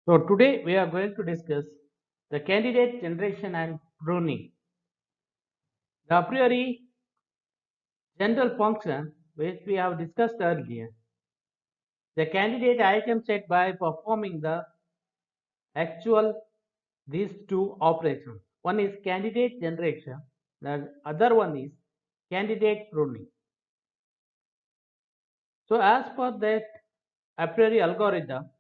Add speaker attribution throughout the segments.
Speaker 1: So today we are going to discuss the candidate generation and pruning. The a priori general function which we have discussed earlier. The candidate item set by performing the actual these two operations. One is candidate generation, the other one is candidate pruning. So as per that a priori algorithm,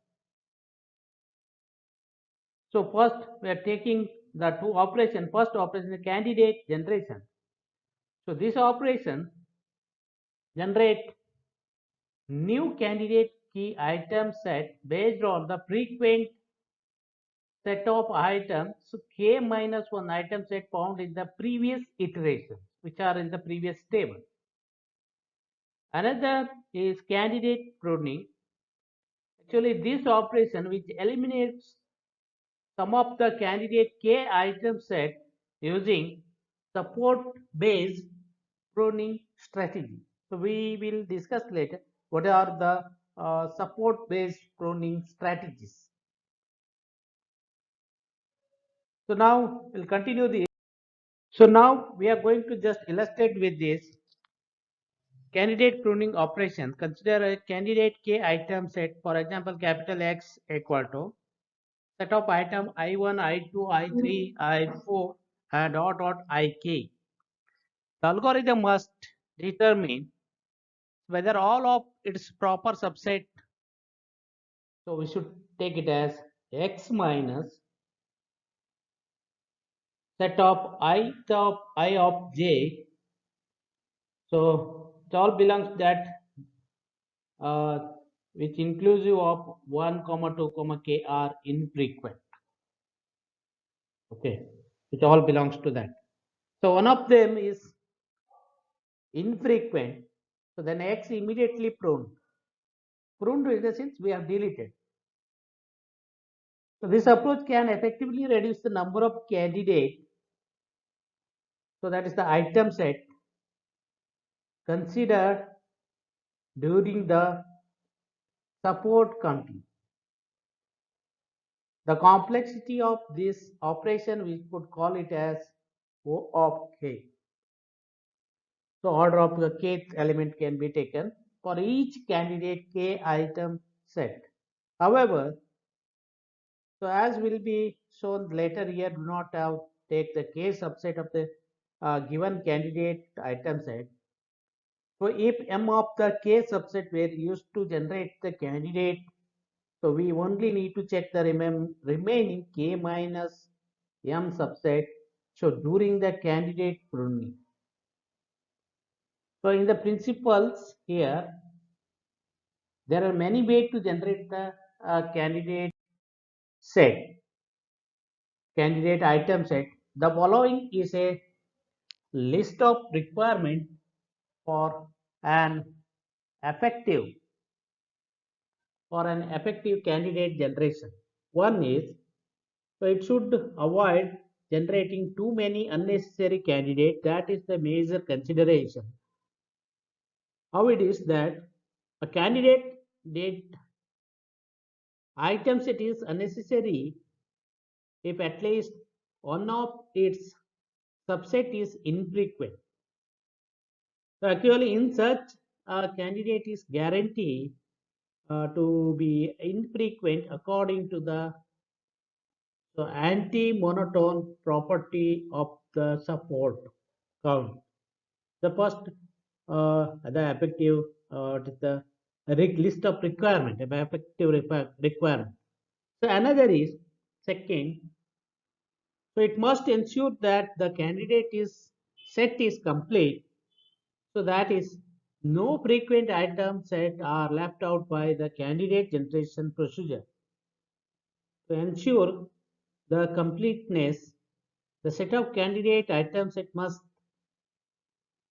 Speaker 1: so first we are taking the two operations. First operation is candidate generation. So this operation generate new candidate key item set based on the frequent set of items, so k minus 1 item set found in the previous iteration, which are in the previous table. Another is candidate pruning. Actually, this operation which eliminates some of the candidate k item set using support based pruning strategy. So we will discuss later what are the support based pruning strategies. So now we'll continue the. So now we are going to just illustrate with this candidate pruning operation. Consider a candidate k item set, for example, capital X equal to set of item I1, I2, I3, I4, and dot Ik. The algorithm must determine whether all of its proper subset. So we should take it as X minus set of I of j. So it all belongs that uh, which inclusive of 1 comma 2 comma k are infrequent. Okay, it all belongs to that. So one of them is infrequent. So then X immediately pruned. Pruned in the sense we have deleted. So this approach can effectively reduce the number of candidates. So that is the item set considered during the support counting. The complexity of this operation we could call it as O of k. So order of the kth element can be taken for each candidate k item set. However, so as will be shown later here, do not have take the k subset of the given candidate item set. So if m of the k subset were used to generate the candidate, so we only need to check the remaining k minus m subset. So during the candidate pruning. So in the principles here, there are many ways to generate the candidate set, candidate item set. The following is a list of requirement for an effective candidate generation. One is, so it should avoid generating too many unnecessary candidates. That is the major consideration. How it is that a candidate date item set is unnecessary if at least one of its subset is infrequent. So actually in such a candidate is guaranteed to be infrequent according to the anti-monotone property of the support count. The first, the effective, the list of requirement, effective requirement. So another is second. So it must ensure that the candidate is set is complete. So that is no frequent items set are left out by the candidate generation procedure. To ensure the completeness, the set of candidate item set must,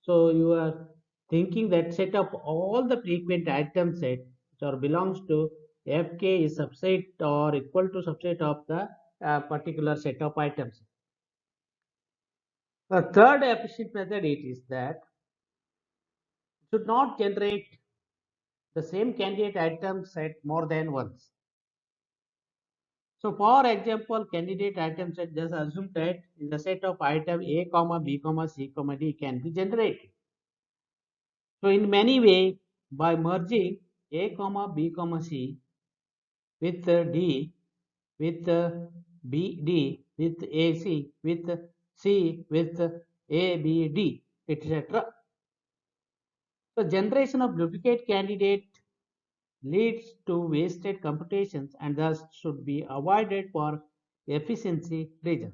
Speaker 1: so you are thinking that set of all the frequent item set which are belongs to Fk is subset or equal to subset of the particular set of items. The third efficient method it is that should not generate the same candidate item set more than once. So for example, candidate item set, just assume that in the set of item A, comma B, comma C, comma D can be generated. So in many way, by merging A, comma B, comma C with D, with B, D, with AC, with C, with A, B, D, etc. So generation of duplicate candidate leads to wasted computations and thus should be avoided for efficiency reasons.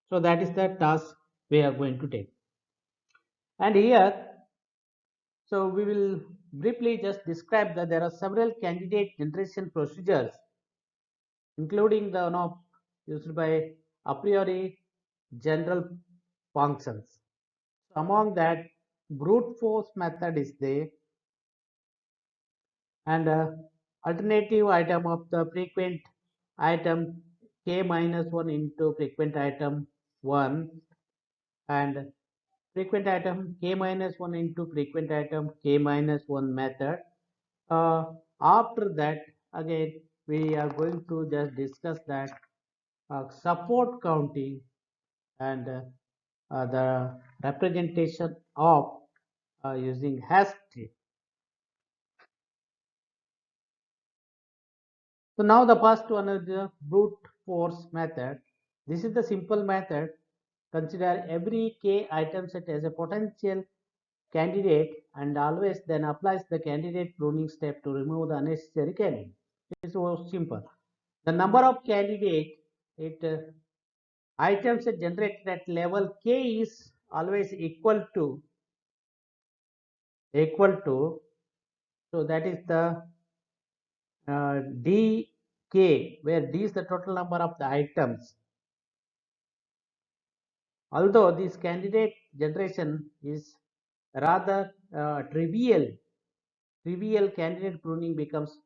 Speaker 1: So that is the task we are going to take. And here, so we will briefly just describe that there are several candidate generation procedures, including the one used by a priori general functions. So among that, brute force method is there, and alternative item of the frequent item k minus 1 into frequent item 1, and frequent item k minus 1 into frequent item k minus 1 method. After that, again, we are going to just discuss that support counting and the representation of using hash tree. So now the first one is the brute force method. This is the simple method. Consider every k item set as a potential candidate and always then applies the candidate pruning step to remove the unnecessary candidate. It is so simple. The number of candidate items generated at level k is always equal to, so that is the dk, where d is the total number of the items. Although this candidate generation is rather trivial candidate pruning becomes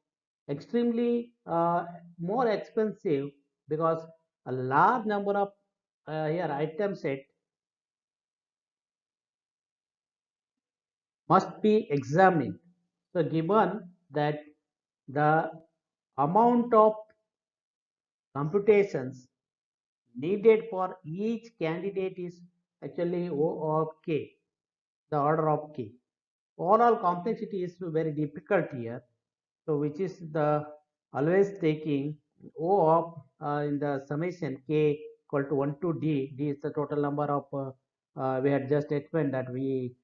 Speaker 1: extremely more expensive because a large number of here item set must be examined. So given that the amount of computations needed for each candidate is actually O of k, the order of k. Overall complexity is very difficult here. So which is the always taking O of in the summation k equal to 1 to d. D is the total number of we had just explained that we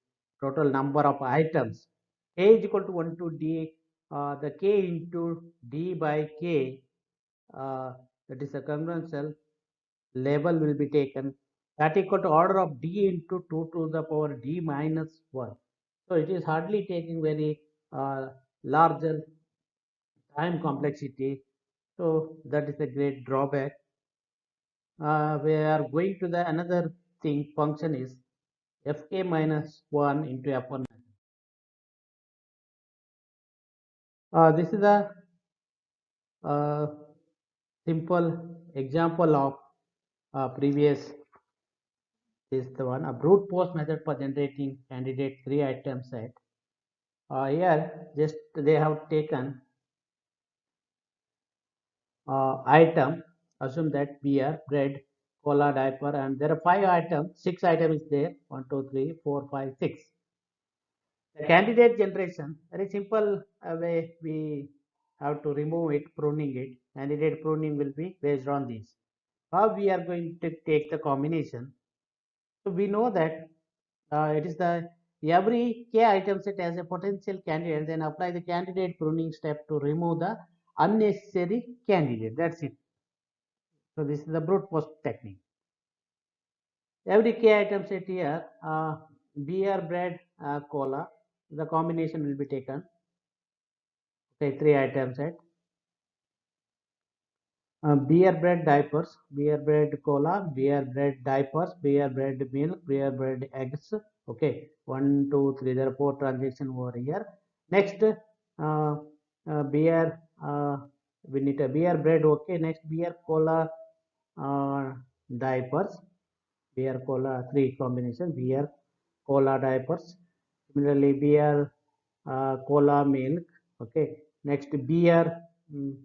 Speaker 1: total number of items. K is equal to 1 to d. The k into d by k, that is a conventional label will be taken, that equal to order of d into 2 to the power d minus 1. So it is hardly taking very larger time complexity. So that is a great drawback. We are going to the another thing function is fk minus 1 into f1. This is a simple example of previous is the one, a brute force method for generating candidate 3 item set. Here just they have taken item, assume that beer, bread, cola, diaper, and there are 5 items, 6 items is there, 1 2 3 4 5 6. The candidate generation, very simple way we have to remove it, pruning it. Candidate pruning will be based on this. How we are going to take the combination? So we know that it is the every k item set as a potential candidate, then apply the candidate pruning step to remove the unnecessary candidate. That's it. So this is the brute force technique. Every k item set here, beer, bread, cola, the combination will be taken. Okay, 3 item set. Beer bread diapers, beer bread cola, beer bread diapers, beer bread milk, beer bread eggs. Okay, one, two, three. There are four transactions over here. Next, beer. We need a beer bread. Okay. Next, beer cola diapers. Beer cola three combination. Beer cola diapers. Similarly, beer cola milk. Okay. Next, beer. mm,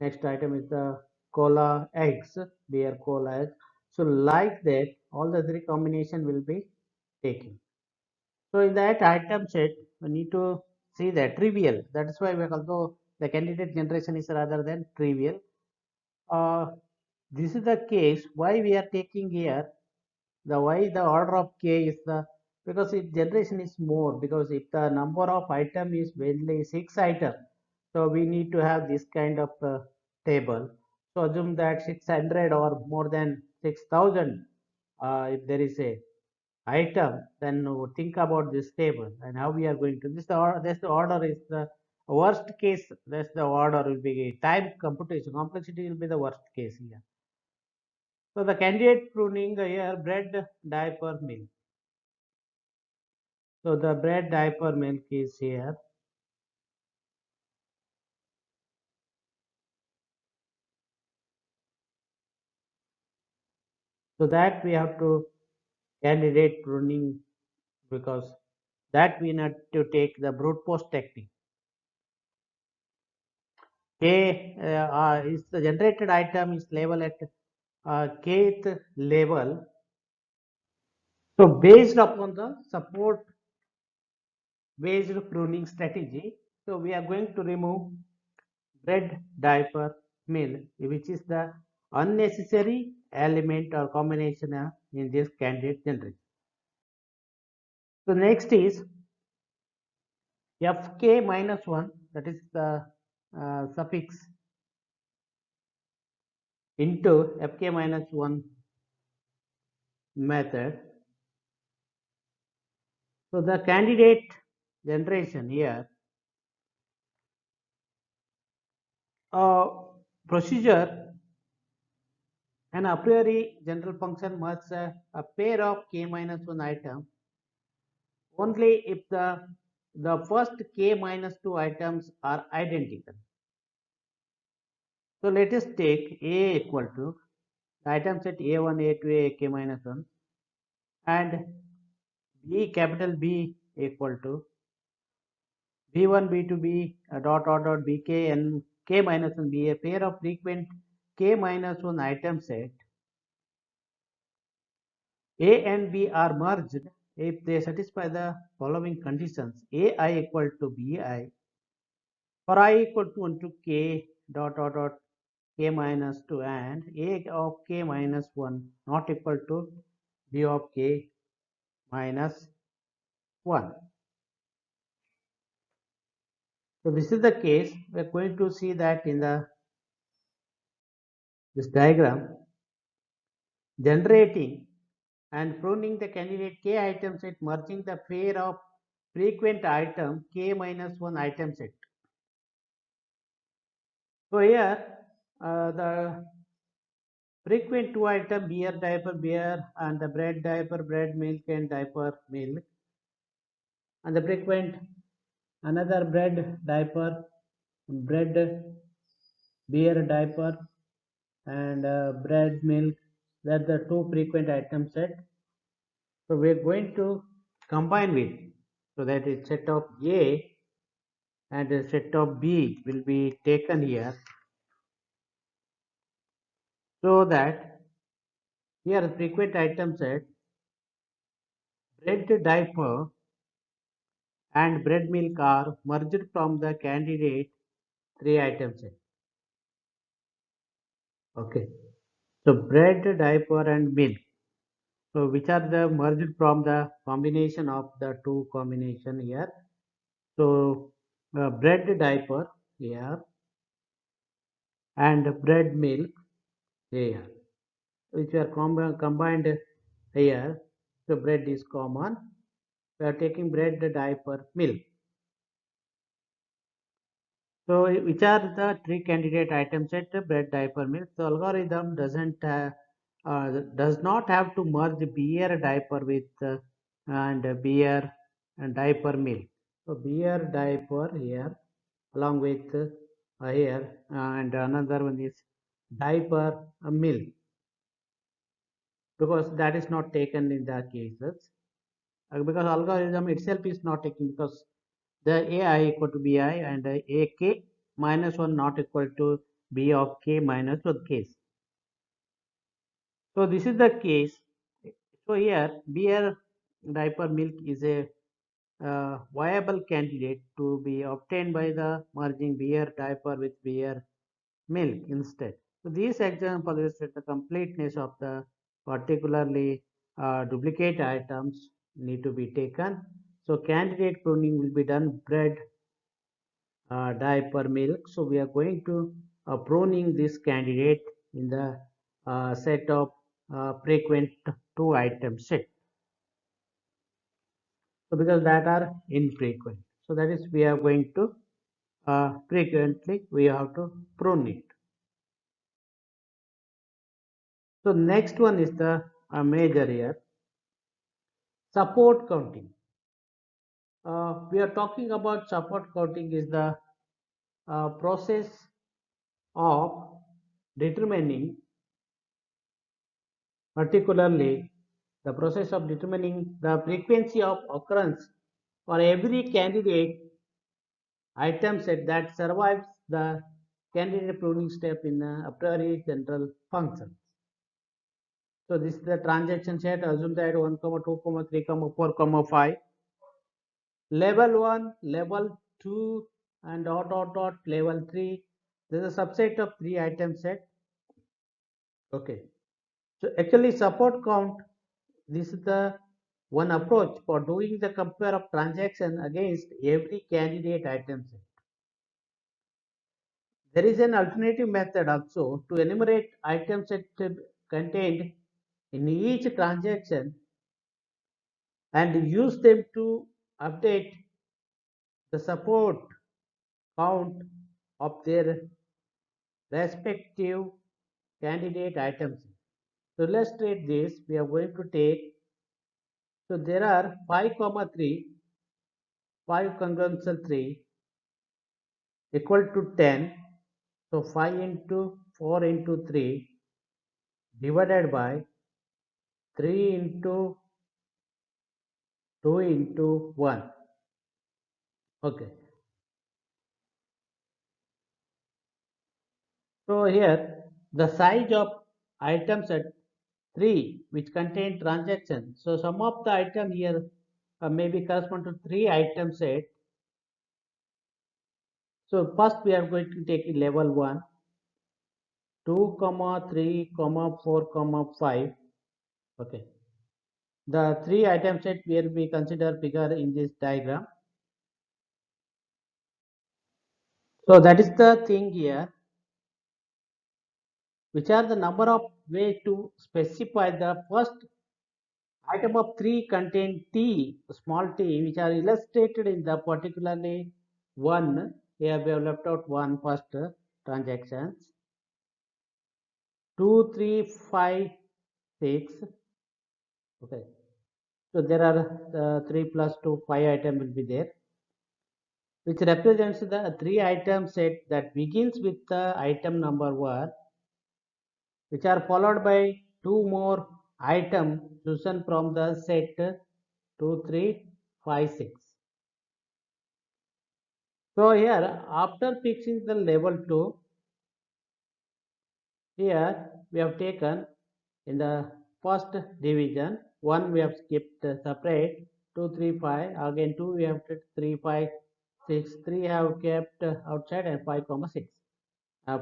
Speaker 1: Next item is the cola eggs, beer cola eggs. So like that, all the three combination will be taken. So in that item set, we need to see that trivial. That is why we are also the candidate generation is rather than trivial. Uh, this is the case why we are taking here the why the order of k is the because if generation is more because if the number of item is mainly 6 item, so we need to have this kind of table. So assume that 600 or more than 6000, if there is a item, then think about this table and how we are going to this the order is the worst case. That's the order will be time computation complexity will be the worst case here. So the candidate pruning here bread diaper milk. So the bread diaper milk is here. So that we have to candidate pruning because that we need to take the brute force technique. K is the generated item is level at kth level. So based upon the support based pruning strategy, so we are going to remove bread diaper milk, which is the unnecessary element or combination in this candidate generation. So next is fk minus 1, that is the suffix into fk minus 1 method. So the candidate generation here procedure an a priori general function must a pair of k minus 1 item only if the first k minus 2 items are identical. So let us take a equal to the item set a1, a2, a k minus 1 and b capital B equal to b1, b2, b dot bk and k minus 1 be a pair of frequent k minus 1 item set. A and B are merged if they satisfy the following conditions: ai equal to bi for I equal to 1 to k dot k minus 2 and a of k minus 1 not equal to b of k minus 1. So this is the case. We are going to see that in the this diagram generating and pruning the candidate k item set merging the pair of frequent item k minus 1 item set. So here the frequent two item beer diaper beer and the bread diaper bread milk and diaper milk and the frequent another bread diaper bread beer diaper and bread milk, that the two frequent item set. So we are going to combine with so that is set of A and the set of B will be taken here so that here frequent item set bread diaper and bread milk are merged from the candidate three item set. Okay. So bread diaper and milk. So which are the merged from the combination of the two combination here. So bread diaper here and bread milk here, which are combined here. So bread is common. We are taking bread diaper milk. So which are the three candidate items set? Bread, diaper, milk. The algorithm does not have to merge beer diaper with and beer and diaper milk. So beer diaper here along with here and another one is diaper milk, because that is not taken in the cases, because algorithm itself is not taken, because the ai equal to bi and ak minus 1 not equal to b of k minus 1 case. So this is the case. So here beer diaper milk is a viable candidate to be obtained by the merging beer diaper with beer milk instead. So these examples illustrate the completeness of the particularly duplicate items need to be taken. So candidate pruning will be done bread, diaper, milk. So we are going to pruning this candidate in the set of frequent two item set. So because that are infrequent. So that is we are going to frequently we have to prune it. So next one is the major here, support counting. We are talking about support counting is the process of determining, particularly the process of determining the frequency of occurrence for every candidate item set that survives the candidate pruning step in the a priori general function. So this is the transaction set. Assume that 1, 2, 3, 4, 5. Level 1, level 2, and level 3. There is a subset of 3 item set. Okay. So actually support count, this is the one approach for doing the compare of transaction against every candidate item set. There is an alternative method also to enumerate item set contained in each transaction and use them to update the support count of their respective candidate items. To illustrate this, we are going to take, so there are 5 comma 3, 5 congruential 3 equal to 10. So 5 into 4 into 3 divided by 3 into 2 into 1. Okay. So here the size of items at 3 which contain transaction. So some of the item here maybe correspond to 3 item set. So first we are going to take level 1, 2 comma 3 comma 4 comma 5. Okay. The 3 item set will be considered bigger in this diagram. So that is the thing here, which are the number of ways to specify the first item of 3 contain t, small t, which are illustrated in the particularly 1. Here we have left out 1 first transactions. 2, 3, 5, 6. Okay. So there are 3 plus 2, 5 item will be there, which represents the 3 item set that begins with the item number 1, which are followed by 2 more items chosen from the set 2, 3, 5, 6. So here after fixing the level 2, here we have taken in the first division 1 we have skipped separate, 2, 3, 5, again 2 we have 3, 5, 6, 3 have kept outside, and 5 comma 6,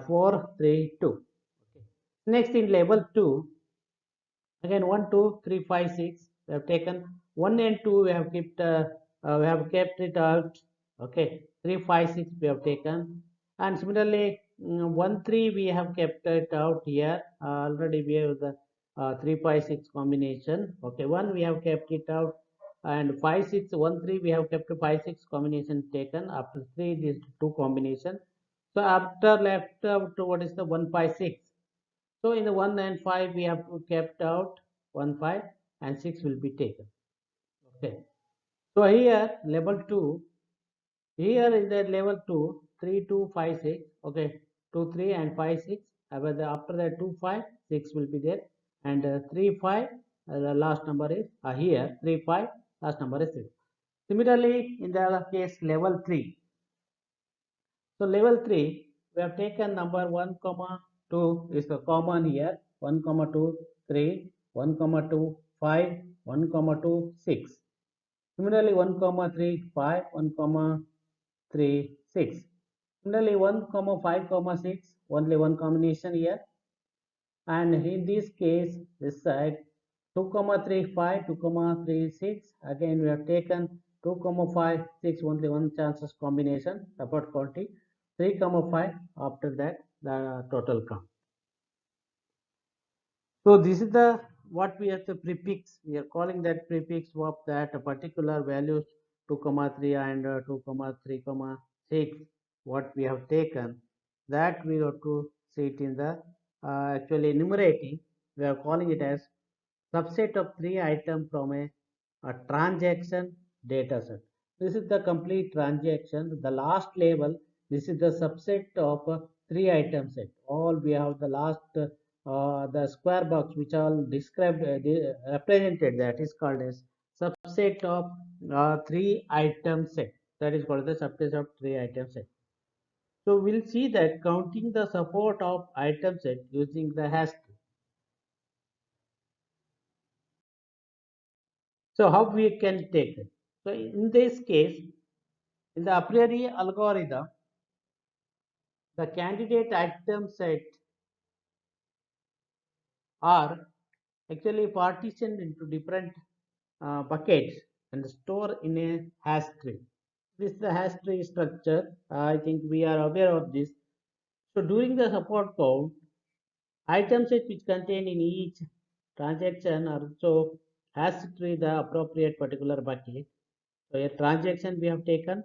Speaker 1: 4, 3, 2. Okay. Next in level 2, again 1, 2, 3, 5, 6 we have taken, 1 and 2 we have kept it out. Okay, 3, 5, 6 we have taken, and similarly 1, 3 we have kept it out here. Already we have the 3, 5, 6 combination. Okay, 1 we have kept it out, and 5, 6, 1, 3 we have kept 5, 6 combination taken. After 3 these two combination, So after left out, what is the 156? So in the 1 and 5, we have to kept out 1, 5 and 6 will be taken. Okay. So here level 2, here in the level 2, 3, 2, 5, 6. Okay. 2, 3 and 5, 6. After that 2, 5, 6 will be there. And 3, 5, the last number is here 3, 5, last number is 6. Similarly, in the case level 3. So level 3, we have taken number 1, comma 2 is the common here. 1, comma 2, 3, 1, comma 2, 5, 1, comma 2, 6. Similarly, 1, comma 3, 5, 1, comma 3, 6. Similarly, 1, comma 5, comma 6, only one combination here. And in this case, this side 2, comma 3, 5, 2, comma 3, 6. Again, we have taken 2, comma 5, 6, only one chances combination, support quantity. 3, comma 5, after that, the total count. So this is the what we have the prefix. We are calling that prefix of that particular values 2, comma 3 and 2, comma 3, comma 6. What we have taken, that we have to see it in the actually enumerating. We are calling it as subset of 3 items from a transaction data set. This is the complete transaction. The last label, this is the subset of 3 item set. All we have the last the square box which all described represented, that is called as subset of 3 item set. That is called the subset of 3 item set. So we'll see that counting the support of item set using the hash tree. So how we can take it? So in this case, in the a priori algorithm, the candidate item set are actually partitioned into different buckets and stored in a hash tree. This is the hash tree structure. I think we are aware of this. So during the support count, item set which contain in each transaction are also hash tree the appropriate particular bucket. So a transaction we have taken.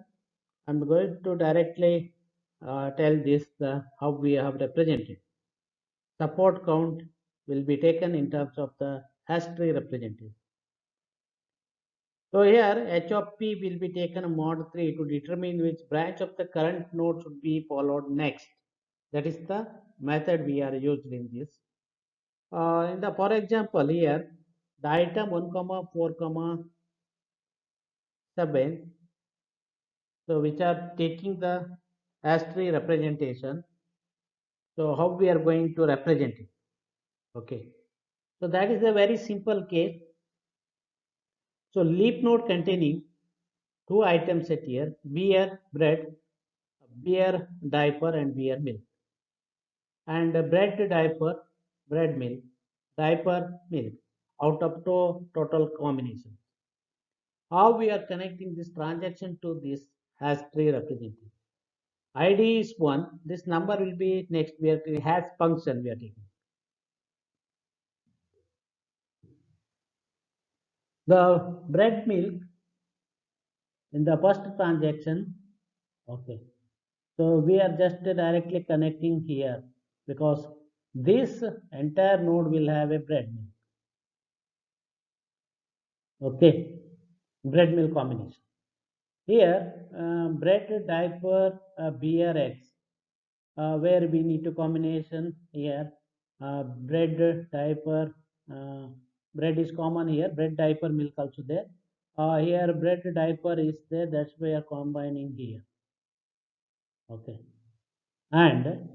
Speaker 1: I'm going to directly tell this how we have represented. Support count will be taken in terms of the hash tree representation. So here h of p will be taken mod 3 to determine which branch of the current node should be followed next. That is the method we are used in this. For example, here the item 1, 4, 7, so which are taking the hash tree representation. So how we are going to represent it? Okay. So that is a very simple case. So leaf node containing two items set here, beer, bread, beer diaper and beer milk. And bread diaper, bread milk, diaper milk out of total combination. How we are connecting this transaction to this hash tree representative. ID is 1. This number will be next. We are hash function we are taking. The bread milk in the first transaction. Okay. So we are just directly connecting here because this entire node will have a bread milk. Okay, bread milk combination. Here, bread, diaper, beer, eggs, where we need to combination here. Bread, diaper, bread is common here. Bread, diaper, milk also there. Here, bread, diaper is there. That's why we are combining here. Okay. And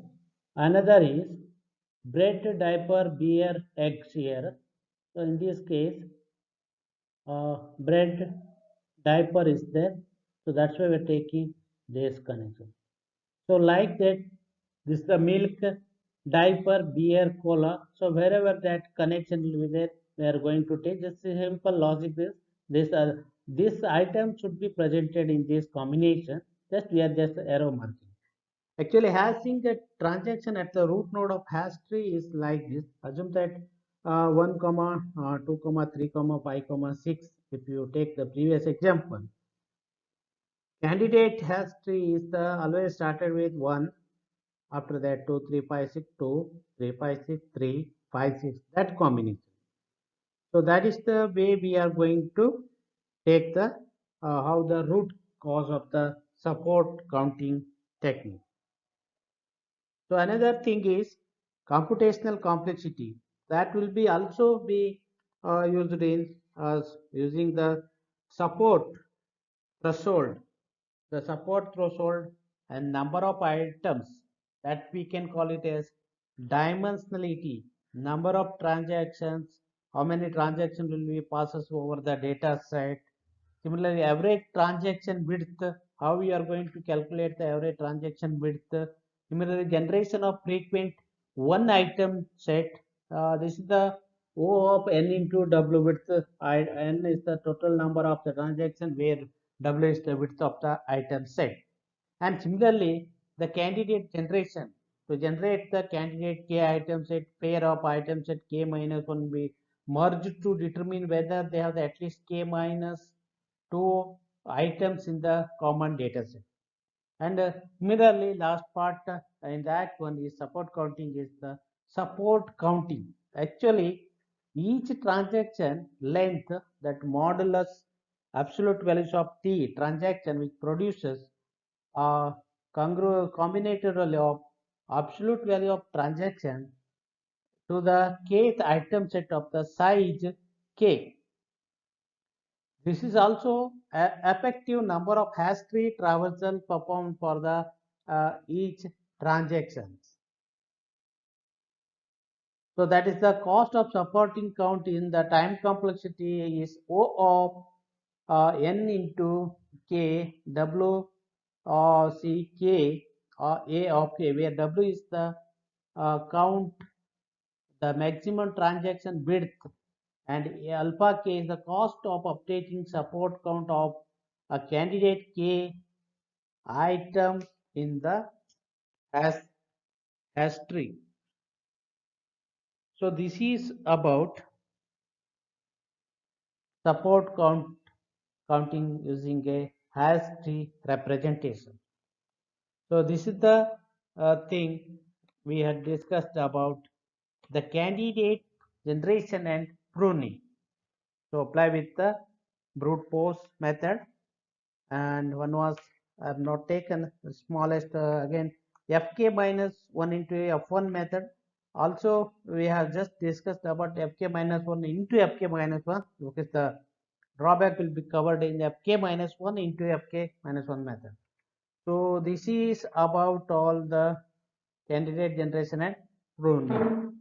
Speaker 1: another is bread, diaper, beer, eggs here. So in this case, bread, diaper is there. So that's why we're taking this connection. So like that, this is the milk, diaper, beer, cola. So wherever that connection will be there, we are going to take just a simple logic. This item should be presented in this combination. Just we are just arrow marking. Actually, hashing the transaction at the root node of hash tree is like this. Assume that 1, 2, 3, 5, 6. If you take the previous example, candidate hash tree is the always started with 1. After that 2 3 5 6 2 3 5 6 3 5 6, that combination. So that is the way we are going to take the how the root cause of the support counting technique. So another thing is computational complexity, that will be also be used in using the support threshold, the support threshold and number of items, that we can call it as dimensionality, number of transactions, how many transactions will be passes over the data set. Similarly, average transaction width, how we are going to calculate the average transaction width. Similarly, generation of frequent one item set. This is the O of n into W width. N is the total number of the transaction, where W is the width of the item set. And similarly, the candidate generation. To generate the candidate k item set, pair of items set k minus 1 be merged to determine whether they have at least k minus 2 items in the common data set. And similarly, last part in that one is support counting, is the support counting. Actually, each transaction length, that modulus absolute values of t transaction, which produces a combinatorial of absolute value of transaction to the kth item set of the size k. This is also effective number of hash tree traversal performed for the each transactions. So that is the cost of supporting count in the time complexity is O of n into k w c k a of k, where w is the count, the maximum transaction width, and alpha k is the cost of updating support count of a candidate k item in the hash tree. So this is about support counting using a hash tree representation. So this is the thing we had discussed about the candidate generation and pruning. So apply with the brute force method, and one was I have not taken the smallest again fk minus 1 into f1 method. Also we have just discussed about fk minus 1 into fk minus 1, because the drawback will be covered in fk minus 1 into fk minus 1 method. So this is about all the candidate generation and pruning.